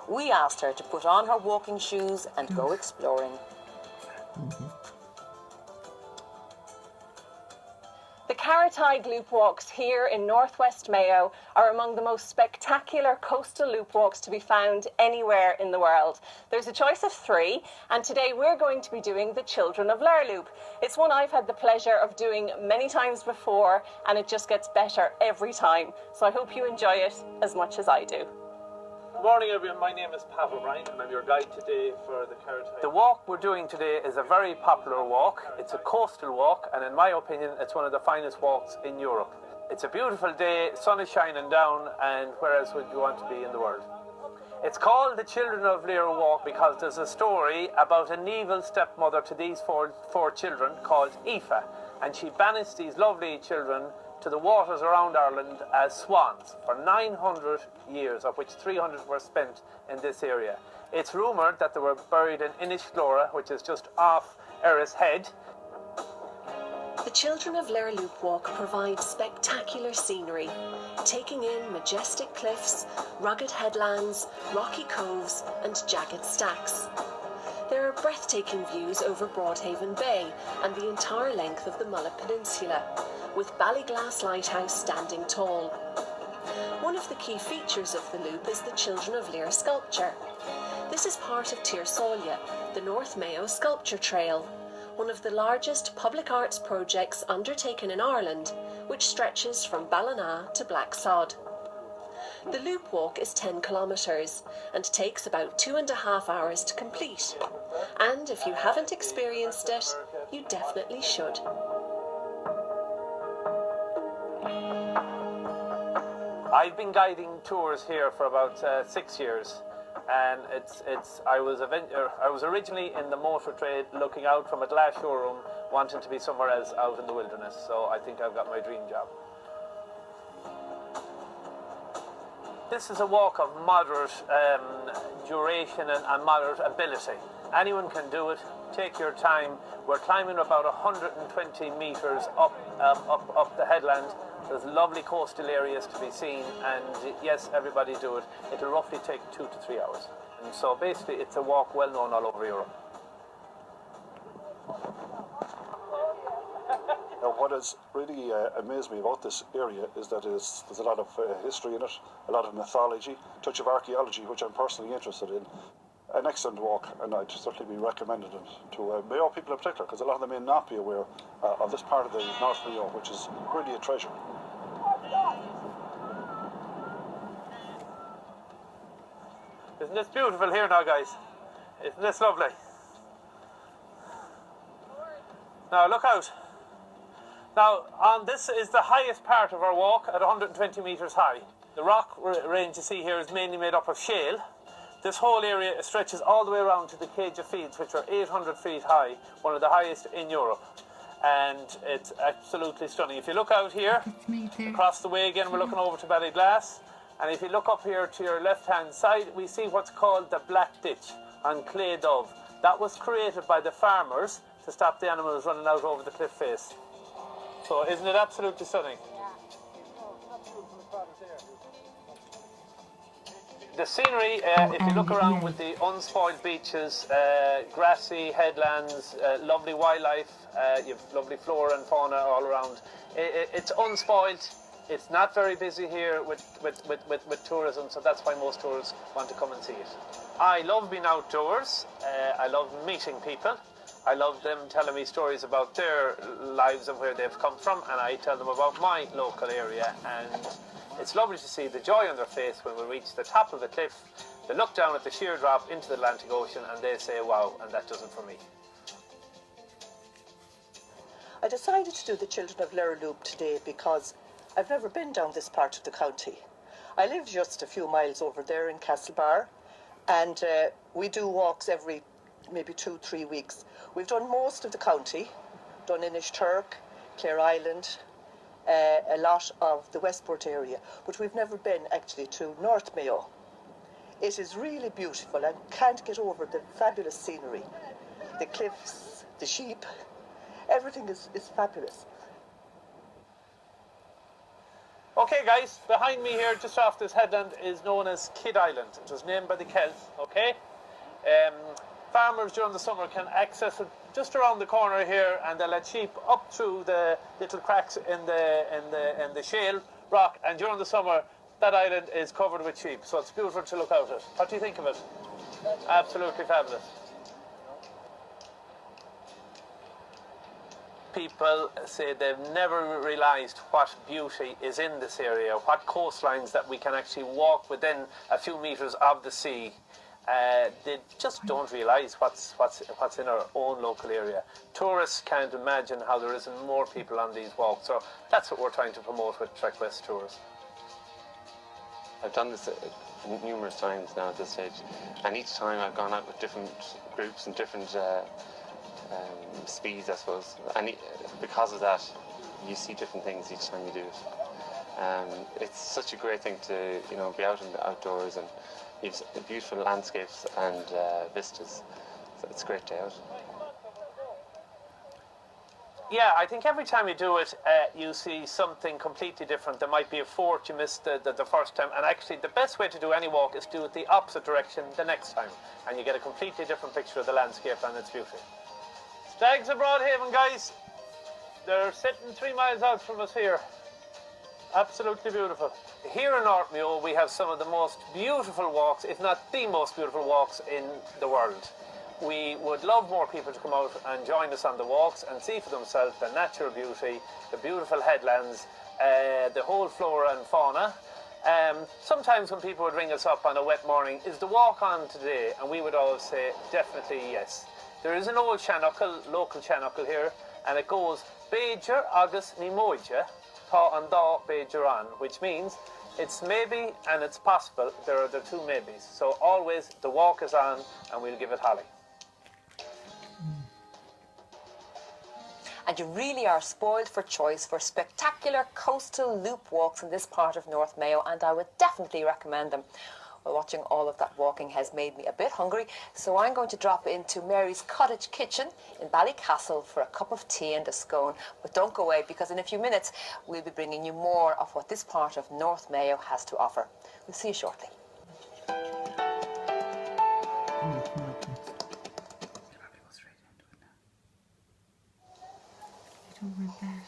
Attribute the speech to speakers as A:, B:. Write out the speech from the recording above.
A: we asked her to put on her walking shoes and go exploring.
B: The Carrotide Loop Walks here in northwest Mayo are among the most spectacular coastal loop walks to be found anywhere in the world. There's a choice of 3, and today we're going to be doing the Children of Ler Loop. It's one I've had the pleasure of doing many times before, and it just gets better every time. So I hope you enjoy it as much as I do.
C: Good morning everyone, my name is Pat O'Brien and I'm your guide today for the Carrotide. The walk we're doing today is a very popular walk. It's a coastal walk and in my opinion it's one of the finest walks in Europe. It's a beautiful day, sun is shining down, and where else would you want to be in the world? It's called the Children of Ler Walk because there's a story about an evil stepmother to these four children called Aoife, and she banished these lovely children to the waters around Ireland as swans for 900 years, of which 300 were spent in this area. It's rumoured that they were buried in Innisglora, which is just off Erris Head.
B: The Children of Ler Loop Walk provides spectacular scenery, taking in majestic cliffs, rugged headlands, rocky coves and jagged stacks. There are breathtaking views over Broadhaven Bay and the entire length of the Mulla Peninsula, with Ballyglass Lighthouse standing tall. One of the key features of the loop is the Children of Ler sculpture. This is part of Tír Sáile, the North Mayo Sculpture Trail, one of the largest public arts projects undertaken in Ireland, which stretches from Ballina to Blacksod. The loop walk is 10 kilometres and takes about 2.5 hours to complete. And if you haven't experienced it, you definitely should.
C: I've been guiding tours here for about 6 years, and I was originally in the motor trade, looking out from a glass showroom, wanting to be somewhere else out in the wilderness. So I think I've got my dream job. This is a walk of moderate duration and moderate ability. Anyone can do it. Take your time. We're climbing about 120 metres up the headland. There's lovely coastal areas to be seen, and yes, everybody do it. It'll roughly take 2 to 3 hours. And so basically it's a walk well known all over Europe.
D: Now, what has really amazed me about this area is that there's a lot of history in it, a lot of mythology, a touch of archaeology, which I'm personally interested in. An excellent walk, and I'd certainly be recommending it to Mayo people in particular, because a lot of them may not be aware of this part of the North Mayo, which is really a treasure.
C: Isn't this beautiful here now, guys? Isn't this lovely? Now look out. Now, this is the highest part of our walk at 120 metres high. The rock range you see here is mainly made up of shale. This whole area stretches all the way around to the Cage of Fields, which are 800 feet high, one of the highest in Europe. And it's absolutely stunning. If you look out here, across the way again, we're looking over to Ballyglass. And if you look up here to your left-hand side, we see what's called the Black Ditch on Clay Dove. That was created by the farmers to stop the animals running out over the cliff face. So isn't it absolutely stunning? The scenery, if you look around with the unspoiled beaches, grassy headlands, lovely wildlife, you have lovely flora and fauna all around. It's unspoiled. It's not very busy here with tourism, so that's why most tourists want to come and see it. I love being outdoors. I love meeting people. I love them telling me stories about their lives and where they've come from, and I tell them about my local area. And it's lovely to see the joy on their face when we reach the top of the cliff. They look down at the sheer drop into the Atlantic Ocean and they say, wow, and that does it for me.
E: I decided to do the Children of Ler Loop today because I've never been down this part of the county. I live just a few miles over there in Castlebar, and we do walks every maybe 2-3 weeks. We've done most of the county, done Inishturk, Clare Island, a lot of the Westport area, but we've never been actually to North Mayo. It is really beautiful and can't get over the fabulous scenery. The cliffs, the sheep, everything is fabulous.
C: Okay guys, behind me here, just off this headland, is known as Kidd Island. It was named by the Celts, okay? Farmers during the summer can access it just around the corner here, and they let sheep up through the little cracks in the shale rock, and during the summer that island is covered with sheep, so it's beautiful to look out at. What do you think of it? Absolutely fabulous. People say they've never realised what beauty is in this area, what coastlines that we can actually walk within a few metres of the sea. They just don't realise what's in our own local area. Tourists can't imagine how there isn't more people on these walks, so that's what we're trying to promote with Trek West Tours.
F: I've done this numerous times now at this stage, and each time I've gone out with different groups and different speeds, I suppose, and because of that you see different things each time you do it. It's such a great thing to be out in the outdoors, and you've beautiful landscapes and vistas, so it's a great day out.
C: Yeah, I think every time you do it, you see something completely different. There might be a fort you missed the first time, and actually the best way to do any walk is do it the opposite direction the next time, and you get a completely different picture of the landscape and its beauty. Stags of Broadhaven, guys. They're sitting 3 miles out from us here. Absolutely beautiful. Here in North Mayo, we have some of the most beautiful walks, if not the most beautiful walks in the world. We would love more people to come out and join us on the walks and see for themselves the natural beauty, the beautiful headlands, the whole flora and fauna. Sometimes when people would ring us up on a wet morning, is the walk on today? And we would always say, definitely yes. There is an old local chanocle here, and it goes Beiger agus ni moige, tá an dá Beiger an, which means it's maybe and it's possible. There are the two maybes. So always the walk is on, and we'll give it holly.
A: And you really are spoiled for choice for spectacular coastal loop walks in this part of North Mayo, and I would definitely recommend them. Well, watching all of that walking has made me a bit hungry, so I'm going to drop into Mary's Cottage Kitchen in Ballycastle for a cup of tea and a scone. But don't go away, because in a few minutes we'll be bringing you more of what this part of North Mayo has to offer. We'll see you shortly.
G: Over there.